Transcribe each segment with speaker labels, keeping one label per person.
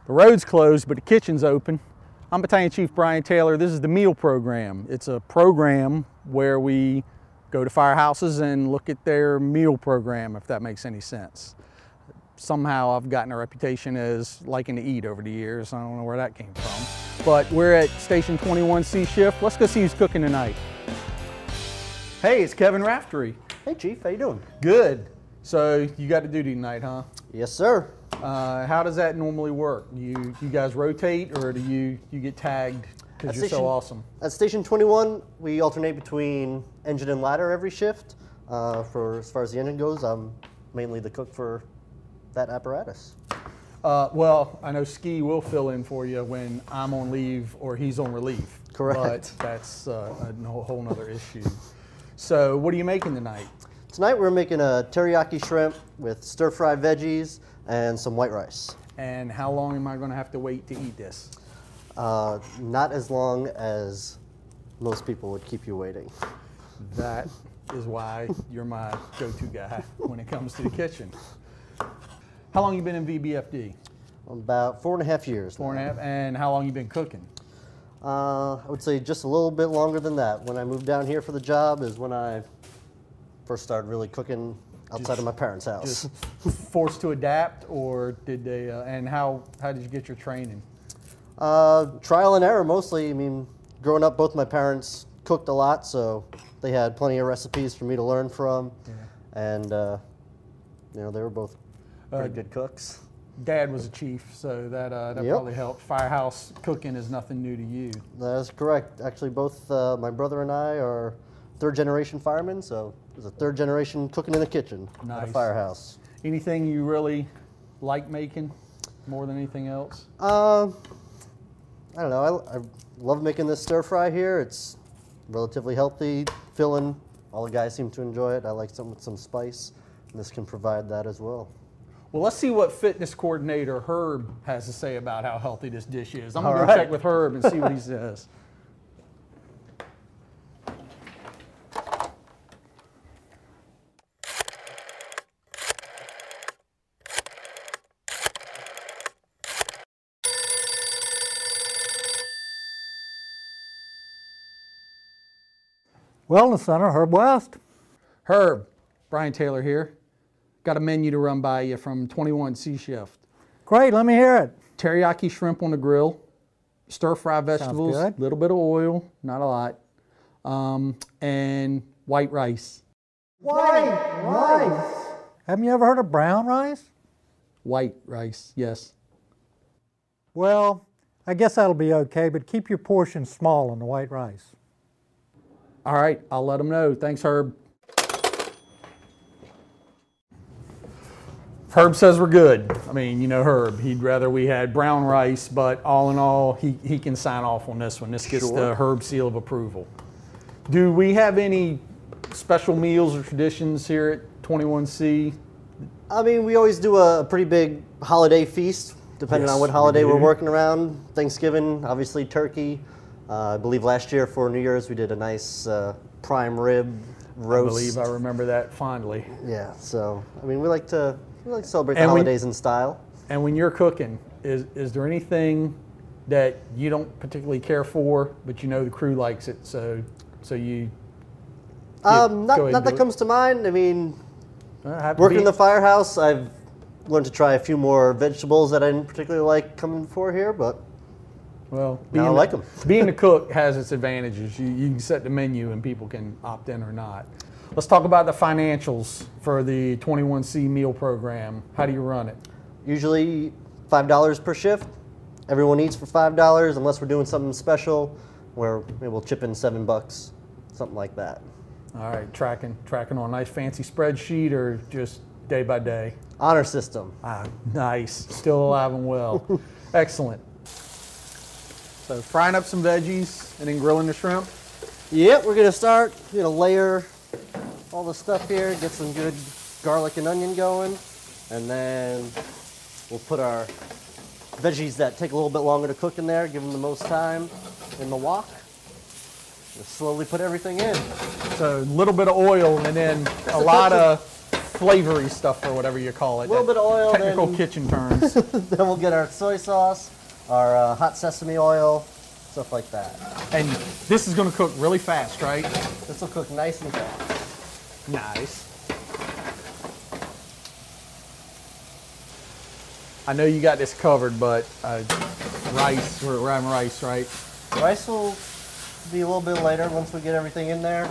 Speaker 1: The road's closed, but the kitchen's open. I'm Battalion Chief Brian Taylor. This is the meal program. It's a program where we go to firehouses and look at their meal program, if that makes any sense. Somehow I've gotten a reputation as liking to eat over the years. I don't know where that came from. But we're at Station 21C shift. Let's go see who's cooking tonight. Hey, it's Kevin Raftery.
Speaker 2: Hey Chief, how you doing?
Speaker 1: Good. So you got to duty tonight, huh?
Speaker 2: Yes, sir.
Speaker 1: How does that normally work? You guys rotate, or do you get tagged because you're so awesome?
Speaker 2: At Station 21, we alternate between engine and ladder every shift. For as far as the engine goes, I'm mainly the cook for that apparatus.
Speaker 1: Well, I know Ski will fill in for you when I'm on leave or he's on relief.
Speaker 2: Correct.
Speaker 1: But that's a whole nother issue. So what are you making tonight?
Speaker 2: Tonight we're making a teriyaki shrimp with stir-fried veggies and some white rice.
Speaker 1: And how long am I going to have to wait to eat this?
Speaker 2: Not as long as most people would keep you waiting.
Speaker 1: That is why you're my go-to guy when it comes to the kitchen. How long you been in VBFD?
Speaker 2: About 4.5 years.
Speaker 1: 4.5. And how long you been cooking?
Speaker 2: I would say just a little bit longer than that. When I moved down here for the job is when I first started really cooking outside of my parents' house.
Speaker 1: Just forced to adapt, or did they? And how did you get your training?
Speaker 2: Trial and error mostly. I mean, growing up, both my parents cooked a lot, so they had plenty of recipes for me to learn from. Yeah. And you know, they were both pretty good cooks.
Speaker 1: Dad was a chief, so that
Speaker 2: Yep.
Speaker 1: probably helped. Firehouse cooking is nothing new to you.
Speaker 2: That is correct. Actually, both my brother and I are third-generation firemen, so it was a third-generation cooking in the kitchen at a firehouse.
Speaker 1: Anything you really like making more than anything else?
Speaker 2: I don't know. I love making this stir-fry here. It's relatively healthy, filling. All the guys seem to enjoy it. I like something with some spice, and this can provide that as well.
Speaker 1: Well, let's see what fitness coordinator Herb has to say about how healthy this dish is. I'm going to go check with Herb and see what he says.
Speaker 3: Wellness Center, Herb West.
Speaker 1: Herb, Brian Taylor here. Got a menu to run by you from 21C shift.
Speaker 3: Great, let me hear it.
Speaker 1: Teriyaki shrimp on the grill, stir-fry vegetables, a little bit of oil, not a lot, and white rice.
Speaker 3: White rice? Haven't you ever heard of brown rice?
Speaker 1: White rice, yes.
Speaker 3: Well, I guess that'll be okay, but keep your portion small on the white rice.
Speaker 1: All right, I'll let them know. Thanks, Herb. Herb says we're good. I mean, you know Herb, he'd rather we had brown rice, but all in all, he can sign off on this one. This gets the Herb seal of approval. Do we have any special meals or traditions here at 21C? I
Speaker 2: mean, we always do a pretty big holiday feast, depending on what holiday we're working around. Thanksgiving, obviously turkey. I believe last year for New Year's we did a nice prime rib roast.
Speaker 1: I believe I remember that fondly.
Speaker 2: Yeah, so I mean we like to celebrate the holidays in style. And
Speaker 1: when you're cooking, is there anything that you don't particularly care for, but you know the crew likes it, so you?
Speaker 2: Not that comes to mind. I mean, working in the firehouse, I've learned to try a few more vegetables that I didn't particularly like coming before here, but.
Speaker 1: Well,
Speaker 2: I like them.
Speaker 1: Being a cook has its advantages. You can set the menu and people can opt in or not. Let's talk about the financials for the 21C meal program. How do you run it?
Speaker 2: Usually $5 per shift. Everyone eats for $5 unless we're doing something special where maybe we'll chip in $7, something like that.
Speaker 1: All right, tracking on a nice fancy spreadsheet or just day by day?
Speaker 2: Honor system.
Speaker 1: Ah, nice. Still alive and well. Excellent. So frying up some veggies and then grilling the shrimp?
Speaker 2: Yep, we're going to start, layer all the stuff here, get some good garlic and onion going, and then we'll put our veggies that take a little bit longer to cook in there, give them the most time in the wok. We'll slowly put everything in.
Speaker 1: So a little bit of oil and then a lot of flavory stuff or whatever you call it.
Speaker 2: A little bit of oil.
Speaker 1: Technical
Speaker 2: then,
Speaker 1: kitchen terms.
Speaker 2: Then we'll get our soy sauce, our hot sesame oil, stuff like that.
Speaker 1: And this is going to cook really fast, right?
Speaker 2: This will cook nice and fast.
Speaker 1: Nice. I know you got this covered, but rice, we're having rice, right?
Speaker 2: Rice will be a little bit later once we get everything in there.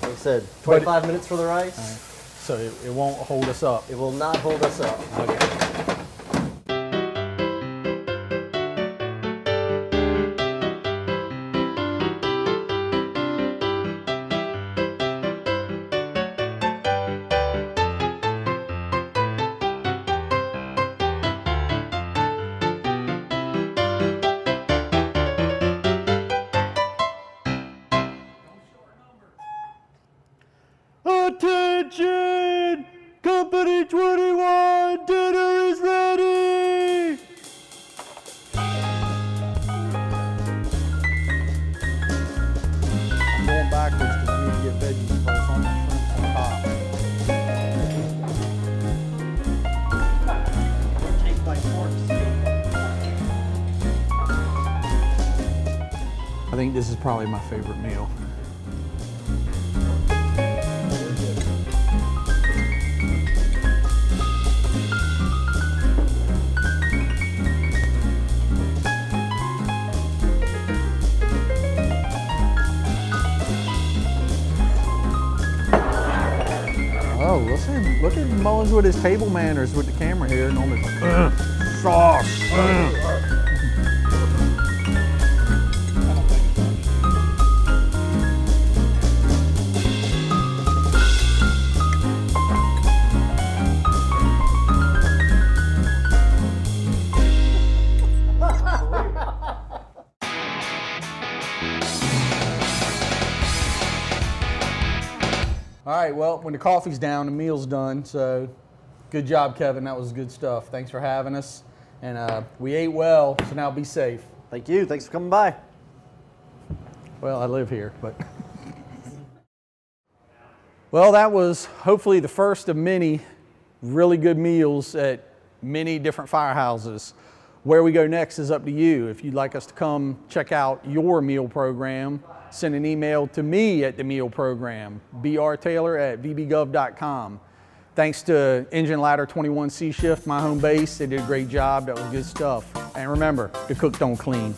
Speaker 2: Like I said, 25 minutes for the rice.
Speaker 1: Right. So it won't hold us up.
Speaker 2: It will not hold us up.
Speaker 1: Okay.
Speaker 2: Attention! Company 21, dinner is ready!
Speaker 1: I'm going backwards because I need to get veggies first on top.
Speaker 2: Take my forks.
Speaker 1: I think this is probably my favorite meal. Oh, look at Mullins with his table manners with the camera here. Normally it's like, sauce. All right, well, when the coffee's down, the meal's done. So good job, Kevin. That was good stuff. Thanks for having us. And we ate well, so now be safe.
Speaker 2: Thank you. Thanks for coming by.
Speaker 1: Well, I live here, but. Well, that was hopefully the first of many really good meals at many different firehouses. Where we go next is up to you. If you'd like us to come check out your meal program, send an email to me at the meal program, brtaylor@vbgov.com. Thanks to Engine Ladder 21 C Shift, my home base. They did a great job. That was good stuff. And remember, the cook don't clean.